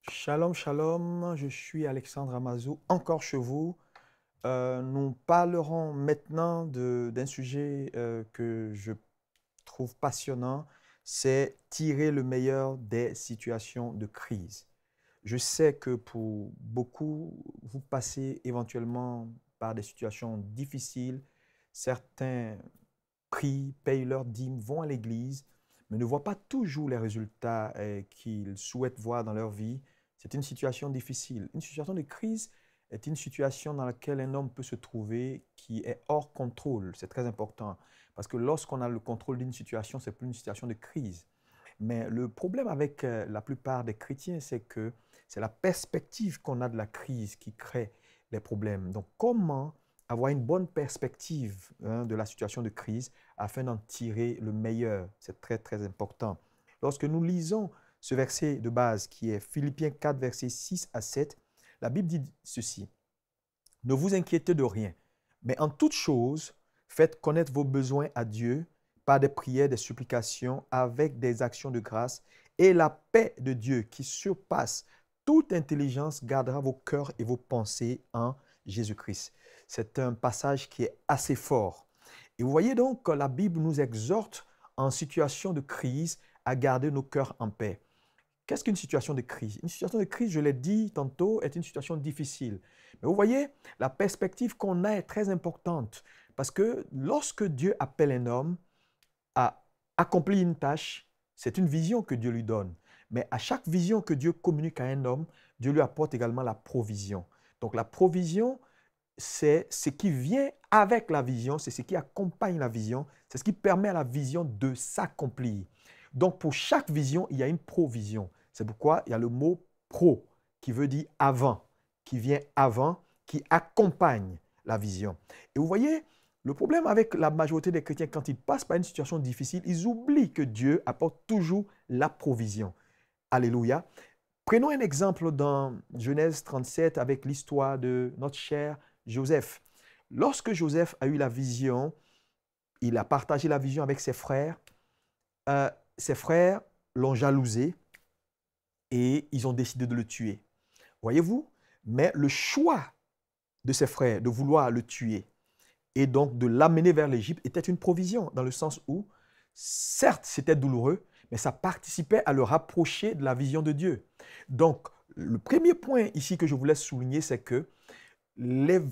Shalom, shalom, je suis Alexandre Amazou, encore chez vous. Nous parlerons maintenant d'un sujet que je trouve passionnant, c'est tirer le meilleur des situations de crise. Je sais que pour beaucoup, vous passez éventuellement par des situations difficiles. Certains prient, payent leurs dîmes, vont à l'église, mais ne voient pas toujours les résultats qu'ils souhaitent voir dans leur vie. C'est une situation difficile. Une situation de crise est une situation dans laquelle un homme peut se trouver qui est hors contrôle. C'est très important parce que lorsqu'on a le contrôle d'une situation, c'est plus une situation de crise. Mais le problème avec la plupart des chrétiens, c'est que c'est la perspective qu'on a de la crise qui crée les problèmes. Donc, comment avoir une bonne perspective de la situation de crise afin d'en tirer le meilleur? C'est très, très important. Lorsque nous lisons ce verset de base qui est Philippiens 4, versets 6 à 7, la Bible dit ceci. Ne vous inquiétez de rien, mais en toute chose, faites connaître vos besoins à Dieu par des prières, des supplications, avec des actions de grâce, et la paix de Dieu qui surpasse toute intelligence gardera vos cœurs et vos pensées en Jésus-Christ. C'est un passage qui est assez fort. Et vous voyez donc que la Bible nous exhorte en situation de crise à garder nos cœurs en paix. Qu'est-ce qu'une situation de crise? Une situation de crise, je l'ai dit tantôt, est une situation difficile. Mais vous voyez, la perspective qu'on a est très importante parce que lorsque Dieu appelle un homme à accomplir une tâche, c'est une vision que Dieu lui donne. Mais à chaque vision que Dieu communique à un homme, Dieu lui apporte également la provision. Donc la provision, c'est ce qui vient avec la vision, c'est ce qui accompagne la vision, c'est ce qui permet à la vision de s'accomplir. Donc pour chaque vision, il y a une provision. C'est pourquoi il y a le mot pro qui veut dire avant, qui vient avant, qui accompagne la vision. Et vous voyez, le problème avec la majorité des chrétiens, quand ils passent par une situation difficile, ils oublient que Dieu apporte toujours la provision. Alléluia. Prenons un exemple dans Genèse 37 avec l'histoire de notre cher Joseph. Lorsque Joseph a eu la vision, il a partagé la vision avec ses frères. Ses frères l'ont jalousé et ils ont décidé de le tuer. Voyez-vous? Mais le choix de ses frères de vouloir le tuer et donc de l'amener vers l'Égypte était une provision, dans le sens où, certes, c'était douloureux, mais ça participait à le rapprocher de la vision de Dieu. Donc, le premier point ici que je voulais souligner, c'est que les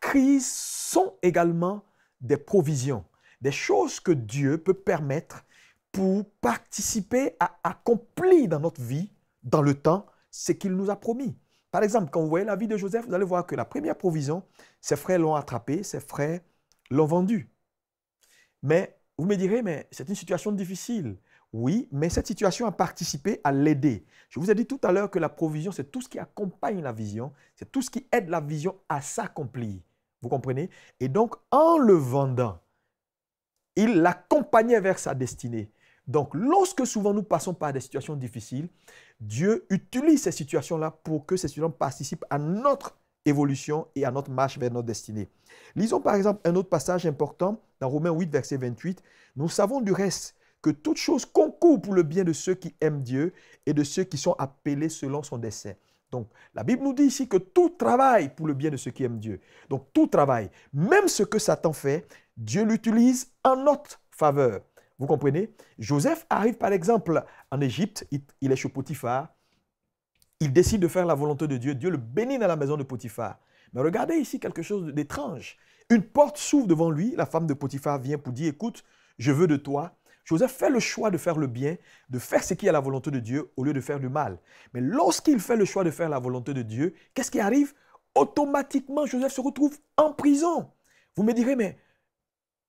crises sont également des provisions, des choses que Dieu peut permettre pour participer à accomplir dans notre vie, dans le temps, ce qu'il nous a promis. Par exemple, quand vous voyez la vie de Joseph, vous allez voir que la première provision, ses frères l'ont attrapé, ses frères l'ont vendu. Mais vous me direz, mais c'est une situation difficile. Oui, mais cette situation a participé à l'aider. Je vous ai dit tout à l'heure que la provision, c'est tout ce qui accompagne la vision, c'est tout ce qui aide la vision à s'accomplir. Vous comprenez? Et donc, en le vendant, il l'accompagnait vers sa destinée. Donc, lorsque souvent nous passons par des situations difficiles, Dieu utilise ces situations-là pour que ces situations participent à notre évolution et à notre marche vers notre destinée. Lisons par exemple un autre passage important dans Romains 8, verset 28. Nous savons du reste que toute chose concourt pour le bien de ceux qui aiment Dieu et de ceux qui sont appelés selon son dessein. Donc, la Bible nous dit ici que tout travaille pour le bien de ceux qui aiment Dieu. Donc, tout travaille. Même ce que Satan fait, Dieu l'utilise en notre faveur. Vous comprenez? Joseph arrive par exemple en Égypte, il est chez Potiphar, il décide de faire la volonté de Dieu, Dieu le bénit dans la maison de Potiphar. Mais regardez ici quelque chose d'étrange. Une porte s'ouvre devant lui, la femme de Potiphar vient pour dire, écoute, je veux de toi. Joseph fait le choix de faire le bien, de faire ce qui est la volonté de Dieu au lieu de faire du mal. Mais lorsqu'il fait le choix de faire la volonté de Dieu, qu'est-ce qui arrive? Automatiquement, Joseph se retrouve en prison. Vous me direz, mais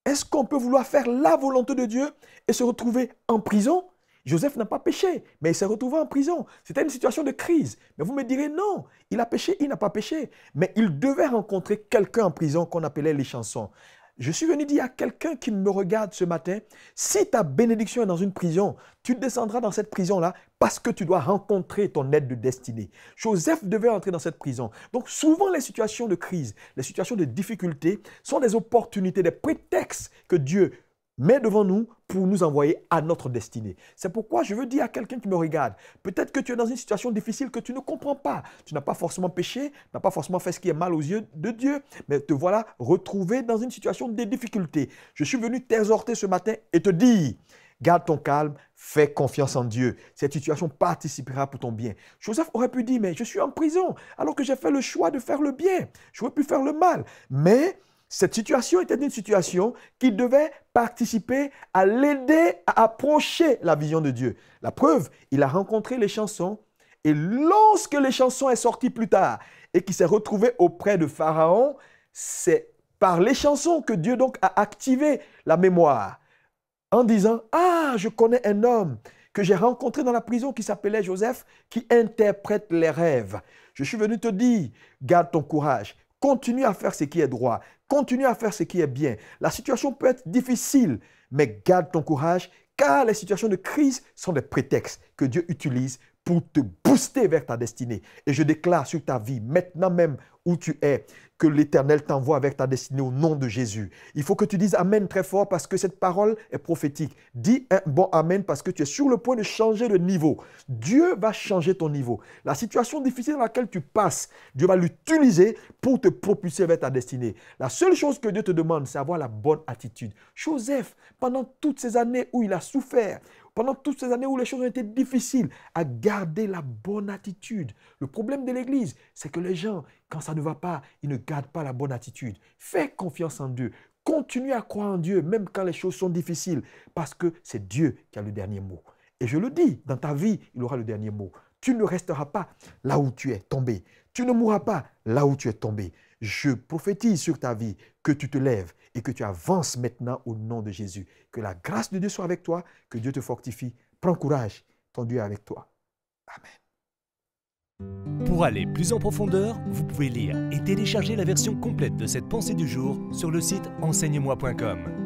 est-ce qu'on peut vouloir faire la volonté de Dieu et se retrouver en prison? Joseph n'a pas péché, mais il s'est retrouvé en prison. C'était une situation de crise. Mais vous me direz, non, il a péché, il n'a pas péché. Mais il devait rencontrer quelqu'un en prison qu'on appelait les chansons. Je suis venu dire à quelqu'un qui me regarde ce matin, si ta bénédiction est dans une prison, tu descendras dans cette prison-là parce que tu dois rencontrer ton aide de destinée. Joseph devait entrer dans cette prison. Donc souvent les situations de crise, les situations de difficulté sont des opportunités, des prétextes que Dieu met devant nous pour nous envoyer à notre destinée. C'est pourquoi je veux dire à quelqu'un qui me regarde, peut-être que tu es dans une situation difficile que tu ne comprends pas. Tu n'as pas forcément péché, tu n'as pas forcément fait ce qui est mal aux yeux de Dieu, mais te voilà retrouvé dans une situation de difficulté. Je suis venu t'exhorter ce matin et te dire, garde ton calme, fais confiance en Dieu. Cette situation participera pour ton bien. Joseph aurait pu dire, mais je suis en prison alors que j'ai fait le choix de faire le bien. J'aurais pu faire le mal. Mais cette situation était une situation qui devait participer à l'aider à approcher la vision de Dieu. La preuve, il a rencontré les chansons et lorsque les chansons est sorties plus tard et qu'il s'est retrouvé auprès de Pharaon, c'est par les chansons que Dieu donc a activé la mémoire en disant « Ah, je connais un homme que j'ai rencontré dans la prison qui s'appelait Joseph, qui interprète les rêves. Je suis venu te dire, garde ton courage, continue à faire ce qui est droit, continue à faire ce qui est bien. La situation peut être difficile, mais garde ton courage, car les situations de crise sont des prétextes que Dieu utilise pour te booster vers ta destinée. Et je déclare sur ta vie, maintenant même où tu es, que l'Éternel t'envoie vers ta destinée au nom de Jésus. Il faut que tu dises Amen très fort parce que cette parole est prophétique. Dis un bon Amen parce que tu es sur le point de changer de niveau. Dieu va changer ton niveau. La situation difficile dans laquelle tu passes, Dieu va l'utiliser pour te propulser vers ta destinée. La seule chose que Dieu te demande, c'est avoir la bonne attitude. Joseph, pendant toutes ces années où il a souffert, pendant toutes ces années où les choses ont été difficiles, a gardé la bonne attitude. Le problème de l'Église, c'est que les gens, quand ça ne va pas, ils ne gardent pas la bonne attitude. Fais confiance en Dieu. Continue à croire en Dieu, même quand les choses sont difficiles, parce que c'est Dieu qui a le dernier mot. Et je le dis, dans ta vie, il aura le dernier mot. Tu ne resteras pas là où tu es tombé. Tu ne mourras pas là où tu es tombé. Je prophétise sur ta vie que tu te lèves et que tu avances maintenant au nom de Jésus. Que la grâce de Dieu soit avec toi, que Dieu te fortifie. Prends courage, ton Dieu est avec toi. Amen. Pour aller plus en profondeur, vous pouvez lire et télécharger la version complète de cette pensée du jour sur le site enseigne-moi.com.